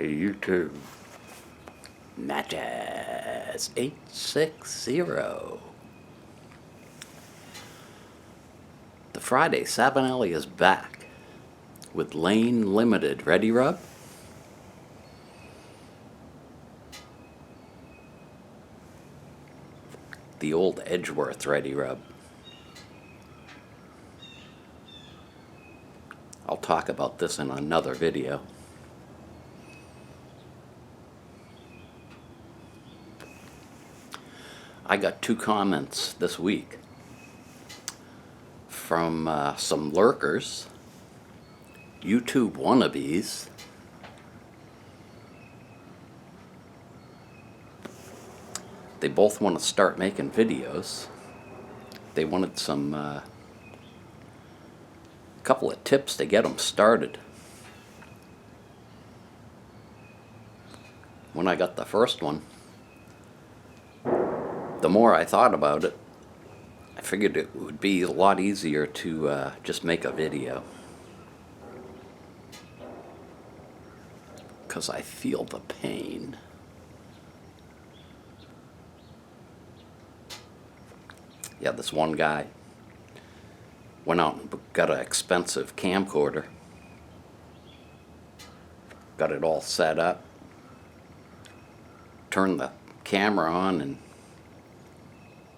Hey YouTube, Matches 860. The Friday Savinelli is back with Lane Limited. Ready, Rub? The old Edgeworth Ready, Rub. I'll talk about this in another video. I got 2 comments this week from some lurkers, YouTube wannabes, they both want to start making videos. They wanted some couple of tips to get them started. When I got the first one, the more I thought about it, I figured it would be a lot easier to just make a video. Because I feel the pain. Yeah, this one guy went out and got an expensive camcorder. Got it all set up. Turned the camera on and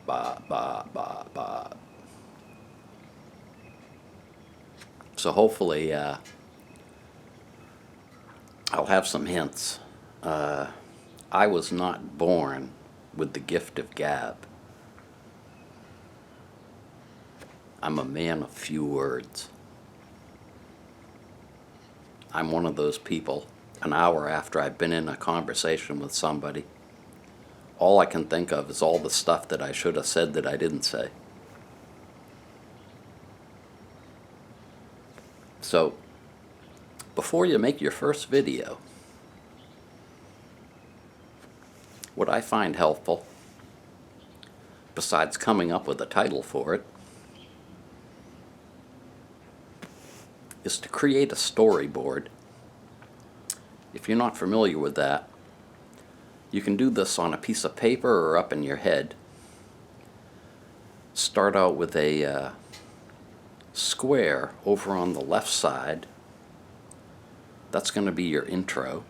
bah. So hopefully I'll have some hints. I was not born with the gift of gab. I'm a man of few words. I'm one of those people, an hour after I've been in a conversation with somebody, all I can think of is all the stuff that I should have said that I didn't say. So, before you make your first video, what I find helpful, besides coming up with a title for it, is to create a storyboard. If you're not familiar with that, you can do this on a piece of paper or up in your head. Start out with a square over on the left side. That's going to be your intro.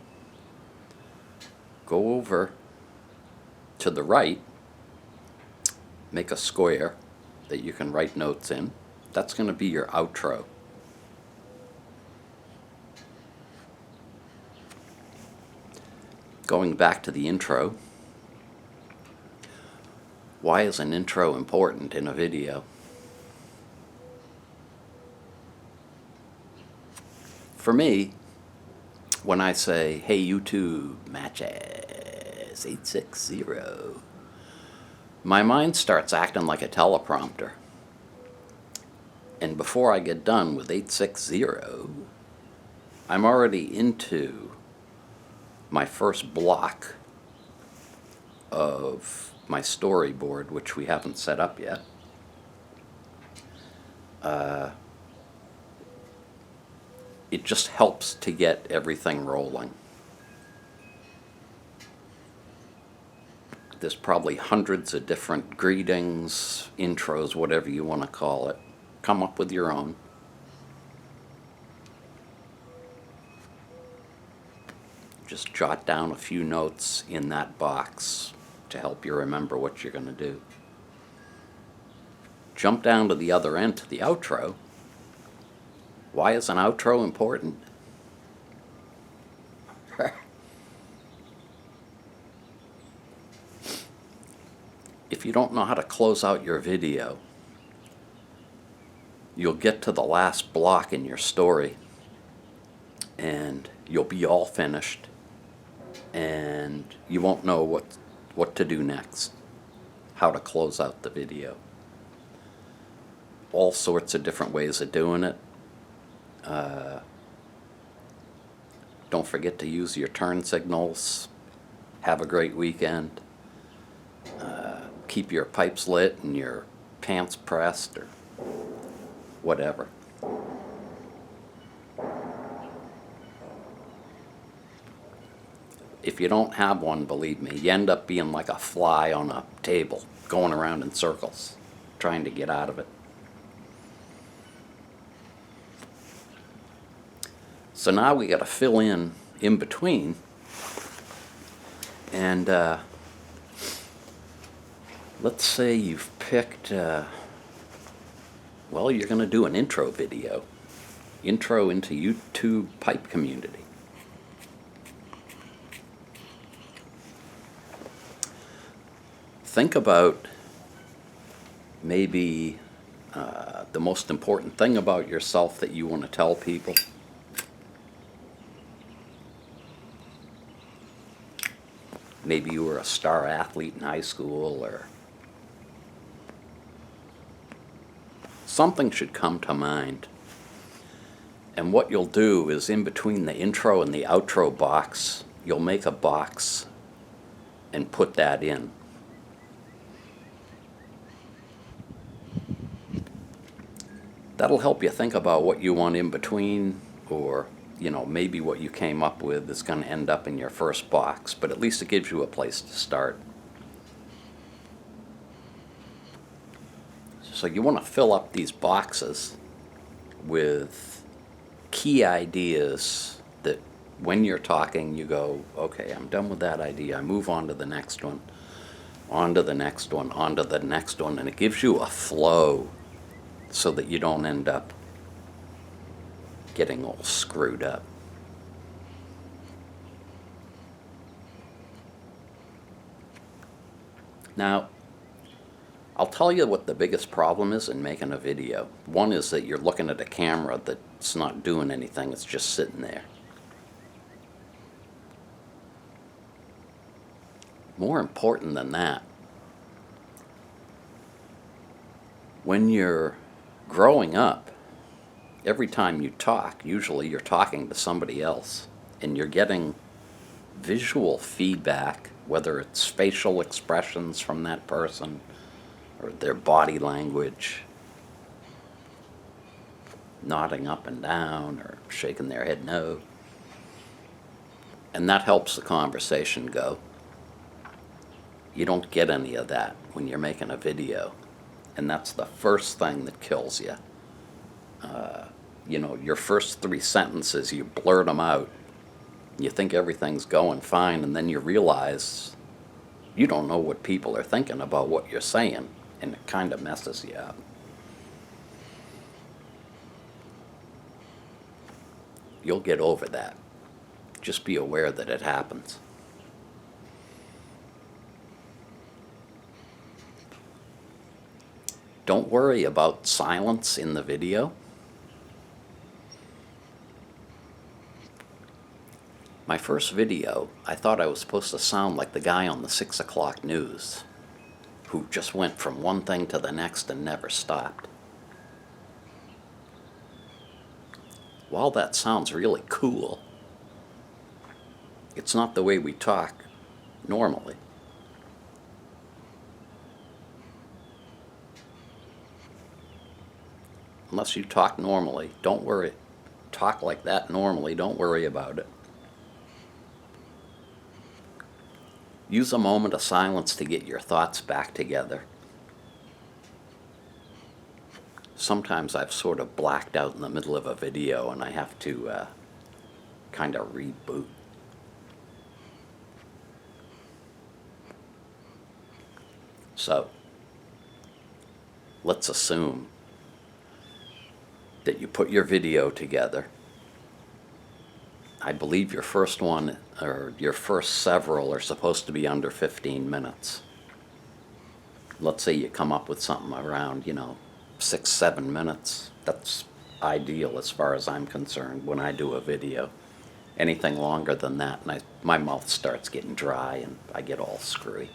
Go over to the right, make a square that you can write notes in. That's going to be your outro. Going back to the intro, why is an intro important in a video? For me, when I say, hey YouTube, Matches 860, my mind starts acting like a teleprompter. And before I get done with 860, I'm already into my first block of my storyboard, which we haven't set up yet. It just helps to get everything rolling. There's probably hundreds of different greetings, intros, whatever you want to call it. Come up with your own. Just jot down a few notes in that box to help you remember what you're going to do. Jump down to the other end to the outro. Why is an outro important? If you don't know how to close out your video, you'll get to the last block in your story and you'll be all finished. And you won't know what to do next, how to close out the video. All sorts of different ways of doing it. Don't forget to use your turn signals. Have a great weekend. Keep your pipes lit and your pants pressed or whatever. if you don't have one, believe me, you end up being like a fly on a table, going around in circles, trying to get out of it. So now we got to fill in between, and let's say you've picked, well, you're going to do an intro video, intro into YouTube pipe community. Think about maybe the most important thing about yourself that you want to tell people. Maybe you were a star athlete in high school, or something should come to mind. And what you'll do is, in between the intro and the outro box, you'll make a box and put that in. That'll help you think about what you want in between, or maybe what you came up with is going to end up in your first box, but at least it gives you a place to start. So you want to fill up these boxes with key ideas that when you're talking, you go, okay, I'm done with that idea, I move on to the next one, on to the next one, on to the next one, and it gives you a flow so that you don't end up getting all screwed up. Now, I'll tell you what the biggest problem is in making a video. One is that you're looking at a camera that's not doing anything, it's just sitting there. More important than that, when you're growing up, every time you talk, usually you're talking to somebody else, and you're getting visual feedback, whether it's facial expressions from that person or their body language, nodding up and down or shaking their head no. And that helps the conversation go. You don't get any of that when you're making a video, and that's the first thing that kills you. Your first 3 sentences, you blurt them out. You think everything's going fine, and then you realize you don't know what people are thinking about what you're saying, and it kind of messes you up. You'll get over that. Just be aware that it happens. Don't worry about silence in the video. My first video, I thought I was supposed to sound like the guy on the 6 o'clock news, who just went from one thing to the next and never stopped. While that sounds really cool, it's not the way we talk normally. Unless you talk normally, don't worry. Talk like that normally, don't worry about it. Use a moment of silence to get your thoughts back together. Sometimes I've sort of blacked out in the middle of a video and I have to kind of reboot. So, let's assume that you put your video together. I believe your first one, or your first several, are supposed to be under 15 minutes. Let's say you come up with something around, 6-7 minutes. That's ideal as far as I'm concerned when I do a video. Anything longer than that, and my mouth starts getting dry and I get all screwy.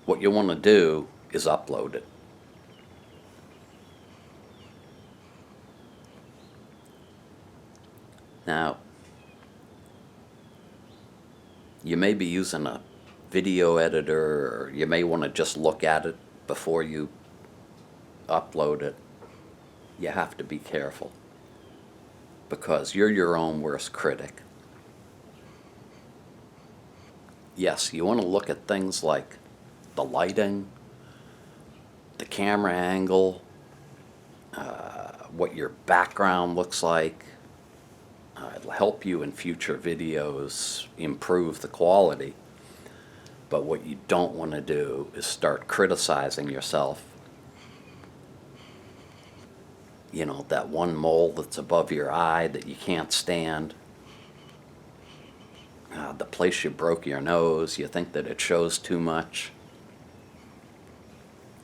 What you want to do is upload it. Now, you may be using a video editor, or you may want to just look at it before you upload it. You have to be careful. because you're your own worst critic. Yes, you want to look at things like the lighting, the camera angle, what your background looks like. It'll help you in future videos improve the quality. But what you don't want to do is start criticizing yourself. You know, that one mole that's above your eye that you can't stand. The place you broke your nose, you think that it shows too much.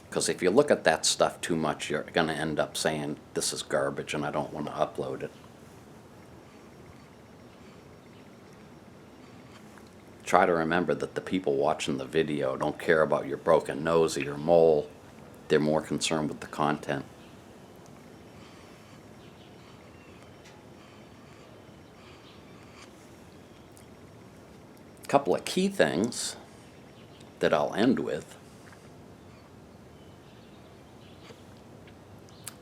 Because if you look at that stuff too much, you're going to end up saying, this is garbage and I don't want to upload it. Try to remember that the people watching the video don't care about your broken nose or your mole. They're more concerned with the content. A couple of key things that I'll end with.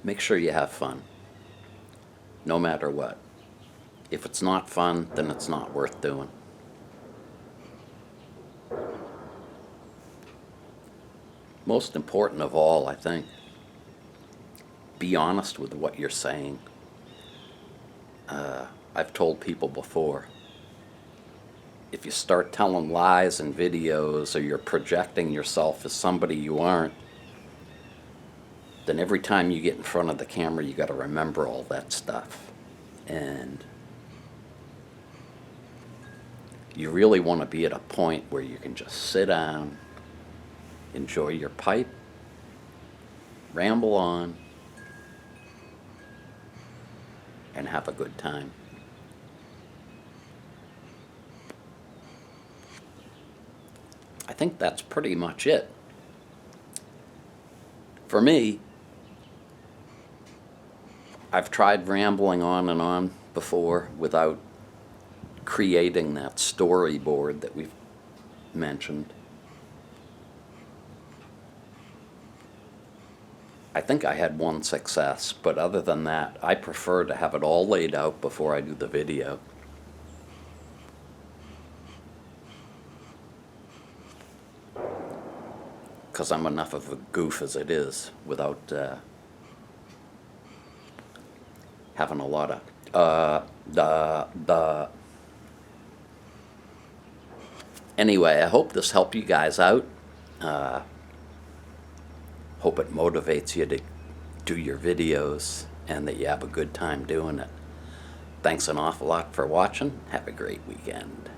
Make sure you have fun, no matter what. If it's not fun, then it's not worth doing. Most important of all, I think, be honest with what you're saying. I've told people before, if you start telling lies in videos or you're projecting yourself as somebody you aren't, then every time you get in front of the camera, you got to remember all that stuff. And you really want to be at a point where you can just sit down, enjoy your pipe, ramble on, and have a good time. I think that's pretty much it. For me, I've tried rambling on and on before without creating that storyboard that we've mentioned. I think I had one success, but other than that, I prefer to have it all laid out before I do the video. Because I'm enough of a goof as it is without having a lot of Anyway, I hope this helped you guys out. Hope it motivates you to do your videos and that you have a good time doing it. Thanks an awful lot for watching. Have a great weekend.